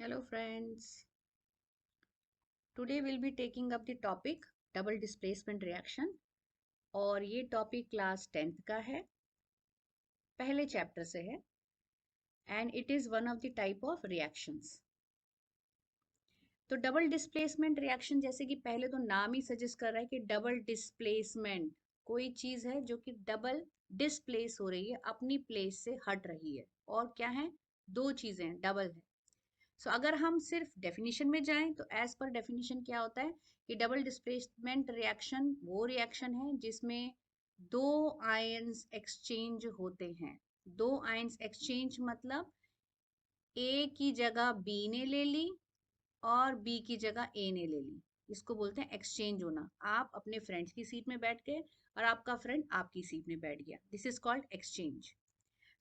Hello friends. Today we'll be taking up the topic double displacement reaction और ये topic class 10th का है, पहले चैप्टर से है and it is one of the type of reactions. तो double displacement reaction जैसे कि पहले तो नाम ही सजेस्ट कर रहा है कि डबल डिस्प्लेसमेंट कोई चीज है जो कि डबल डिस्प्लेस हो रही है, अपनी प्लेस से हट रही है। और क्या है? दो चीजें हैं, डबल है। सो अगर हम सिर्फ डेफिनेशन में जाएं तो एज पर डेफिनेशन क्या होता है कि डबल डिस्प्लेसमेंट रिएक्शन वो रिएक्शन है जिसमें दो आयंस एक्सचेंज होते हैं। दो आयंस एक्सचेंज मतलब ए की जगह बी ने ले ली और बी की जगह ए ने ले ली। इसको बोलते हैं एक्सचेंज होना। आप अपने फ्रेंड्स की सीट में बैठ गए और आपका फ्रेंड आपकी सीट में बैठ गया। This is called exchange.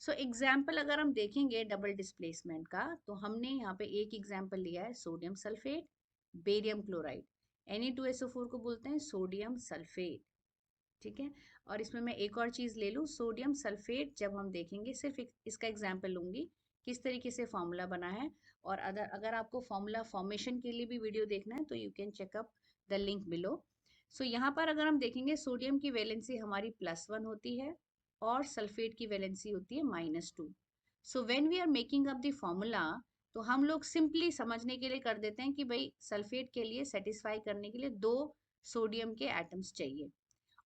So example अगर हम देखेंगे डबल डिस्प्लेसमेंट का तो हमने यहाँ पे एक एग्जाम्पल लिया है sodium sulphate, barium chloride. Na2SO4 को बोलते हैं सोडियम सल्फेट। ठीक है। और इसमें मैं एक और चीज ले लूँ, सोडियम सल्फेट जब हम देखेंगे सिर्फ इसका एग्जाम्पल लूंगी किस तरीके से फॉर्मूला बना है। और अगर आपको फॉर्मूला फॉर्मेशन के लिए भी वीडियो देखना है तो you can checkup the link below. So यहाँ पर अगर हम देखेंगे सोडियम की वैलेंसी हमारी +1 होती है और सल्फेट की वैलेंसी होती है -2। So when we are making up the formula तो हम लोग सिंपली समझने के लिए कर देते हैं कि भाई सल्फेट के लिए सेटिस्फाई करने के लिए दो सोडियम के एटम्स चाहिए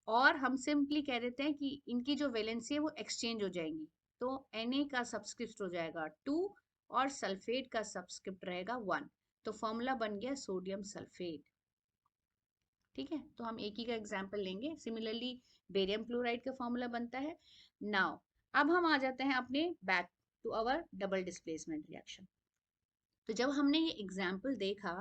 और हम सिंपली कह देते हैं कि इनकी जो वैलेंसी है वो एक्सचेंज हो जाएंगी। तो Na का सबस्क्रिप्ट हो जाएगा 2 और सल्फेट का सबस्क्रिप्ट रहेगा 1। तो फॉर्मूला बन गया सोडियम सल्फेट। ठीक है, तो हम एक ही का एग्जाम्पल लेंगे। सिमिलरली बेरियम क्लोराइड का फॉर्मूला बनता है। नाउ अब हम आ जाते हैं अपने back to our double displacement reaction. तो जब हमने ये एग्जाम्पल देखा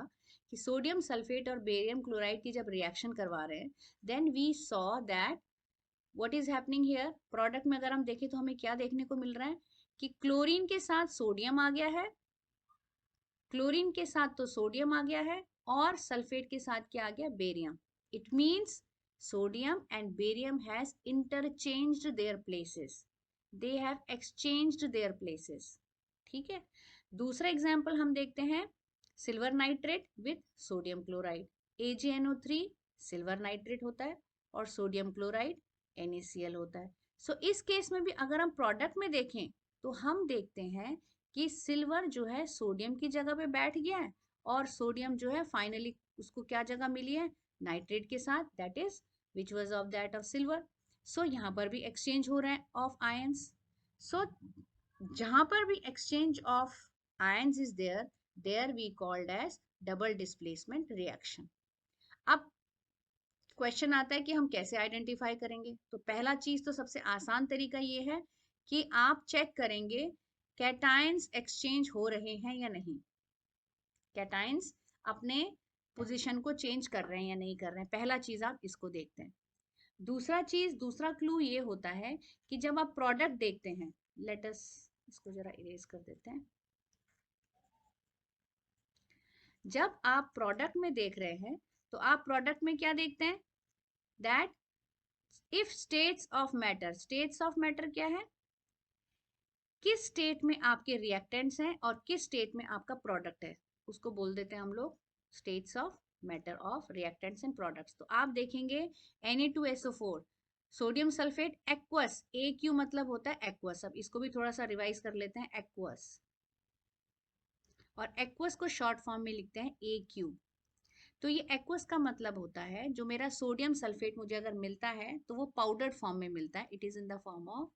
कि सोडियम सल्फेट और बेरियम क्लोराइड की जब रिएक्शन करवा रहे हैं then we saw that what is happening here. Product में अगर हम देखें तो हमें क्या देखने को मिल रहा है कि क्लोरीन के साथ सोडियम आ गया है, क्लोरीन के साथ तो सोडियम आ गया है और सल्फेट के साथ क्या आ गया? Barium. It means sodium and barium has interchanged their places, they have exchanged their places. ठीक है। दूसरा एग्जांपल हम देखते हैं, silver nitrate with sodium chloride. AgNO3 silver nitrate होता है और सोडियम क्लोराइड NaCl होता है। सो इस केस में भी अगर हम प्रोडक्ट में देखें तो हम देखते हैं कि सिल्वर जो है सोडियम की जगह पे बैठ गया है और सोडियम जो है फाइनली उसको क्या जगह मिली है? नाइट्रेट के साथ, that is which was of that of silver. So यहाँ पर भी एक्सचेंज हो रहा है ऑफ आयंस। सो जहां पर भी exchange of ions is there, there we called as double displacement reaction. अब क्वेश्चन आता है कि हम कैसे आइडेंटिफाई करेंगे। तो पहला चीज तो सबसे आसान तरीका ये है कि आप चेक करेंगे कैटायंस एक्सचेंज हो रहे हैं या नहीं। कैटायंस अपने पोजीशन को चेंज कर रहे हैं या नहीं कर रहे हैं, पहला चीज आप इसको देखते हैं। दूसरा चीज, दूसरा क्लू ये होता है कि जब आप प्रोडक्ट देखते हैं, लेट अस इसको जरा इरेज कर देते हैं। जब आप प्रोडक्ट में देख रहे हैं तो आप प्रोडक्ट में क्या देखते हैं? That if states of matter, states of matter क्या है? किस स्टेट में आपके रिएक्टेंट्स हैं और किस स्टेट में आपका प्रोडक्ट है, उसको बोल देते हैं हम लोग states of matter of reactants and products. तो आप देखेंगे Na2SO4 sodium sulphate aqueous, AQ मतलब होता है एक्वस। अब इसको भी थोड़ा सा रिवाइज कर लेते हैं, एक्वस। और एक्वस को शॉर्ट फॉर्म में लिखते हैं AQ। तो ये एक्वस का मतलब होता है जो मेरा सोडियम सल्फेट मुझे अगर मिलता है तो वो पाउडर्ड फॉर्म में मिलता है, it is in the form of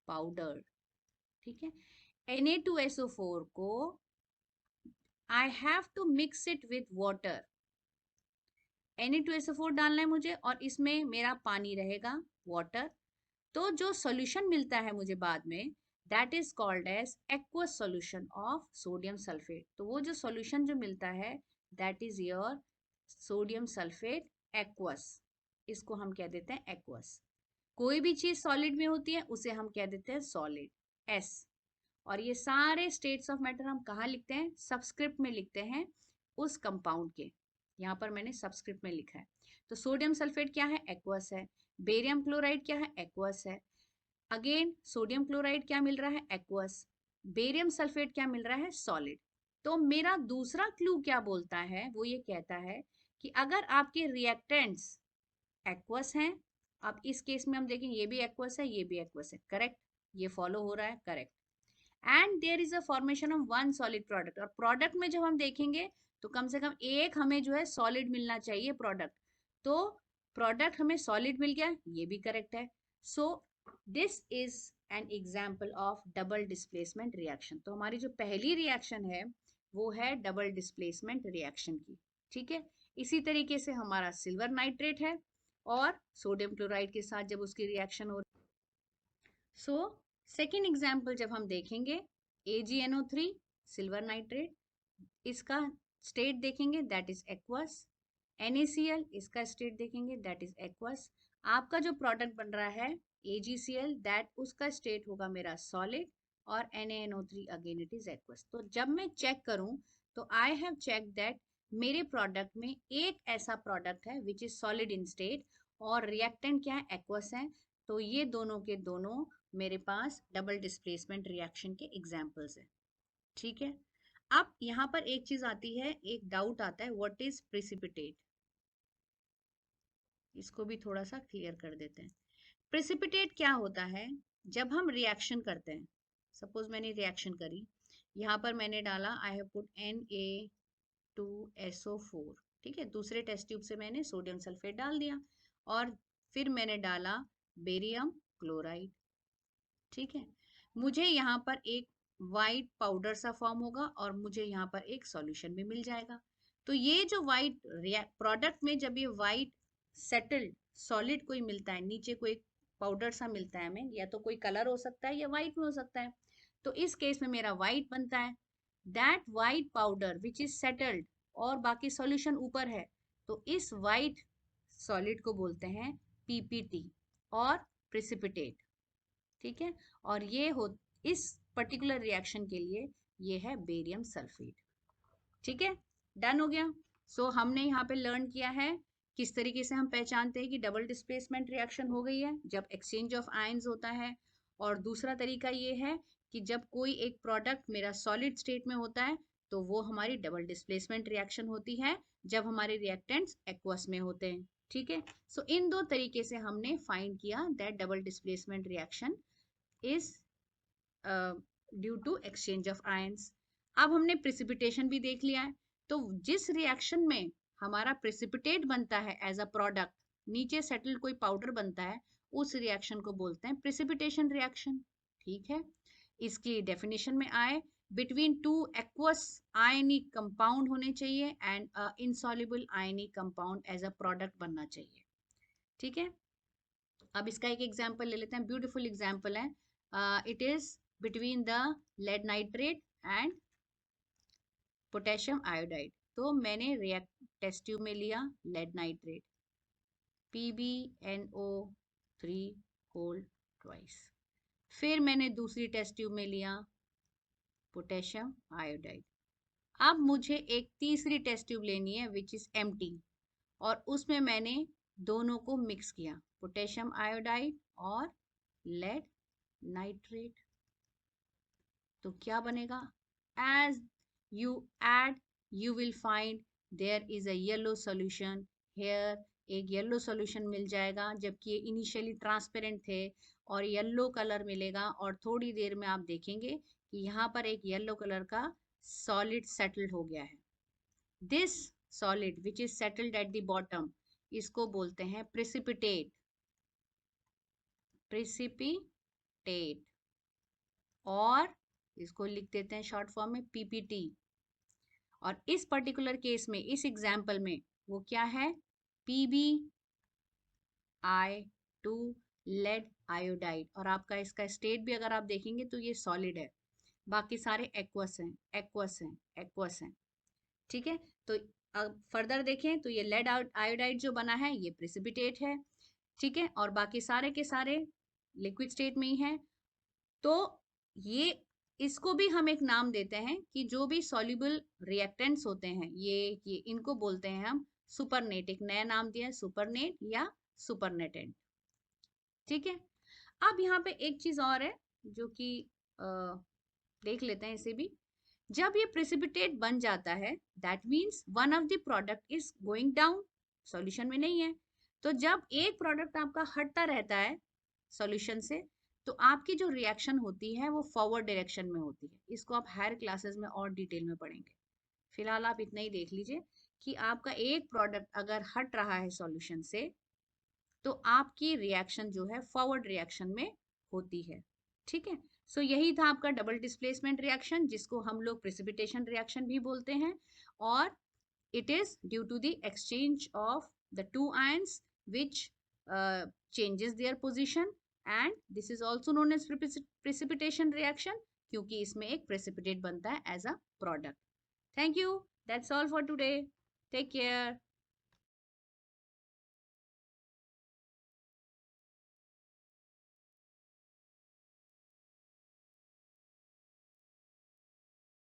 powder. ठीक है। Na2SO4 को I have to mix it with water. Na2SO4 डालना है मुझे और इसमें मेरा पानी रहेगा, वाटर। तो जो सॉल्यूशन मिलता है मुझे बाद में, that is called as aqueous solution of sodium sulphate. तो वो जो सॉल्यूशन जो मिलता है that is your sodium sulphate aqueous. इसको हम कह देते हैं एक्वस। कोई भी चीज सॉलिड में होती है उसे हम कह देते हैं सॉलिड, S। और ये सारे स्टेट्स ऑफ मैटर हम कहाँ लिखते हैं? सबस्क्रिप्ट में लिखते हैं उस कंपाउंड के। यहाँ पर मैंने सबस्क्रिप्ट में लिखा है। तो सोडियम सल्फेट क्या है? एक्वस है। बेरियम क्लोराइड क्या है? एक्वस है। अगेन सोडियम क्लोराइड क्या मिल रहा है? एक्वस। बेरियम सल्फेट क्या मिल रहा है? सॉलिड। तो मेरा दूसरा क्लू क्या बोलता है, वो ये कहता है कि अगर आपके रिएक्टेंट्स एक्वस हैं, अब इस केस में हम देखें ये भी एक्वस है, ये भी एक्वस है, करेक्ट, ये फॉलो हो रहा है, correct. And there is a formation of one solid product, और प्रोडक्ट में जब हम देखेंगे तो कम से कम एक हमें जो है सॉलिड मिलना चाहिए प्रोडक्ट, तो प्रोडक्ट हमें सॉलिड मिल गया, ये भी करेक्ट है। So this is an example of double displacement reaction. तो हमारी जो पहली रिएक्शन है वो है डबल डिस्प्लेसमेंट रिएक्शन की, ठीक है। इसी तरीके से हमारा सिल्वर नाइट्रेट है और सोडियम क्लोराइड के साथ जब उसकी रिएक्शन हो, सो सेकेंड एग्जाम्पल जब हम देखेंगे AgNO3 सिल्वर नाइट्रेट, इसका स्टेट देखेंगे दैट इज एक्वस। NaCl इसका स्टेट देखेंगे दैट इज एक्वस। आपका जो प्रोडक्ट बन रहा है AgCl, दैट उसका स्टेट होगा मेरा सॉलिड, और NaNO3 again it is aqueous. तो जब मैं चेक करूं तो आई हैव चेक दैट मेरे प्रोडक्ट में एक ऐसा प्रोडक्ट है which is solid in state और रिएक्टेंट क्या है, एक्वस है। तो ये दोनों के दोनों मेरे पास डबल डिस्प्लेसमेंट रिएक्शन के एग्जाम्पल्स है, ठीक है। अब यहाँ पर एक चीज आती है, एक डाउट आता है, व्हाट इज प्रिसिपिटेट, इसको भी थोड़ा सा क्लियर कर देते हैं। प्रिसिपिटेट क्या होता है, जब हम रिएक्शन करते हैं, सपोज मैंने रिएक्शन करी, यहाँ पर मैंने डाला आई हैव पुट Na2SO4, ठीक है, दूसरे टेस्ट ट्यूब से मैंने सोडियम सल्फेट डाल दिया और फिर मैंने डाला बेरियम क्लोराइड, ठीक है। मुझे यहाँ पर एक वाइट पाउडर सा फॉर्म होगा और मुझे यहाँ पर एक सॉल्यूशन भी मिल जाएगा। तो ये जो वाइट प्रोडक्ट में जब ये वाइट सेटल्ड सॉलिड कोई मिलता है, नीचे कोई पाउडर सा मिलता है हमें, या तो कोई कलर हो सकता है या वाइट में हो सकता है, तो इस केस में मेरा वाइट बनता है। That white powder which is settled और बाकी सॉल्यूशन ऊपर है, तो इस वाइट सॉलिड को बोलते हैं PPT और प्रिसिपिटेट, ठीक है। और ये हो इस पर्टिकुलर रिएक्शन के लिए ये है बेरियम सल्फेट, ठीक है, डन हो गया। हमने यहाँ पे लर्न किया है किस तरीके से हम पहचानते हैं कि डबल डिस्प्लेसमेंट रिएक्शन हो गई है, जब एक्सचेंज ऑफ आयंस होता है। और दूसरा तरीका ये है कि जब कोई एक प्रोडक्ट मेरा सॉलिड स्टेट में होता है तो वो हमारी डबल डिस्प्लेसमेंट रिएक्शन होती है, जब हमारे रिएक्टेंट्स एक्वस में होते हैं, ठीक है। इन दो तरीके से हमने फाइंड किया that double displacement reaction is due to exchange of ions. अब हमने प्रिसिपिटेशन भी देख लिया है, तो जिस रिएक्शन में हमारा प्रिसिपिटेट बनता है एज अ प्रोडक्ट, नीचे सेटल्ड कोई पाउडर बनता है, उस रिएक्शन को बोलते हैं प्रिसिपिटेशन रिएक्शन, ठीक है। इसकी डेफिनेशन में आए, between two aqueous ionic compound होने चाहिए and insoluble ionic compound as a product बनना चाहिए, ठीक है। अब इसका एक एग्जाम्पल ले लेते हैं, ब्यूटीफुल एग्जाम्पल है, it is between the lead nitrate and potassium iodide. तो मैंने रिएक्ट टेस्ट ट्यूब में लिया lead nitrate PbNO3 whole twice, फिर मैंने दूसरी टेस्ट ट्यूब में लिया पोटेशियम आयोडाइड। अब मुझे एक तीसरी टेस्ट ट्यूब लेनी है विच इज एम्प्टी, और उसमें मैंने दोनों को मिक्स किया, पोटेशियम आयोडाइड और लेड नाइट्रेट। तो क्या बनेगा, as you add you will find there is a yellow solution here, एक येलो सॉल्यूशन मिल जाएगा, जबकि ये इनिशियली ट्रांसपेरेंट थे, और येलो कलर मिलेगा, और थोड़ी देर में आप देखेंगे कि यहाँ पर एक येलो कलर का सॉलिड सेटल्ड हो गया है। This solid which is settled at the bottom, इसको बोलते हैं प्रिसिपिटेट, प्रिसिपिटेट, और इसको लिख देते हैं शॉर्ट फॉर्म में PPT। और इस पर्टिकुलर केस में, इस एग्जाम्पल में वो क्या है, PbI2 लेड आयोडाइड, और आपका इसका स्टेट भी अगर आप देखेंगे तो ये सॉलिड है, बाकी सारे एक्वस हैं, एक्वस हैं, एक्वस हैं, ठीक है। तो अब फर्दर देखें तो ये लेड आयोडाइड जो बना है ये प्रिसिपिटेट है, ठीक है, और बाकी सारे के सारे लिक्विड स्टेट में ही है। तो ये इसको भी हम एक नाम देते हैं कि जो भी सॉल्युबल रिएक्टेंट्स होते हैं ये इनको बोलते हैं हम सुपरनेट, एक नया नाम दिया है सुपरनेट या सुपरनेटेंट, ठीक है। अब यहाँ पे एक चीज और है जो कि देख लेते हैं इसे भी, जब ये प्रेसिपिटेट बन जाता है that means one of the product is going down, solution में नहीं है। तो जब एक प्रोडक्ट आपका हटता रहता है सॉल्यूशन से, तो आपकी जो रिएक्शन होती है वो फॉरवर्ड डायरेक्शन में होती है। इसको आप हायर क्लासेस में और डिटेल में पढ़ेंगे। फिलहाल आप इतना ही देख लीजिए कि आपका एक प्रोडक्ट अगर हट रहा है सॉल्यूशन से, तो आपकी रिएक्शन जो है फॉरवर्ड रिएक्शन में होती है। ठीक है, सो यही था आपका डबल डिस्प्लेसमेंट रिएक्शन, जिसको हम लोग प्रेसिपिटेशन रिएक्शन भी बोलते हैं। और it is due to the exchange of the two ions which changes their position, and this is also known as precipitation reaction, क्योंकि इसमें एक precipitate बनता है as a product. Thank you, that's all for today, take care.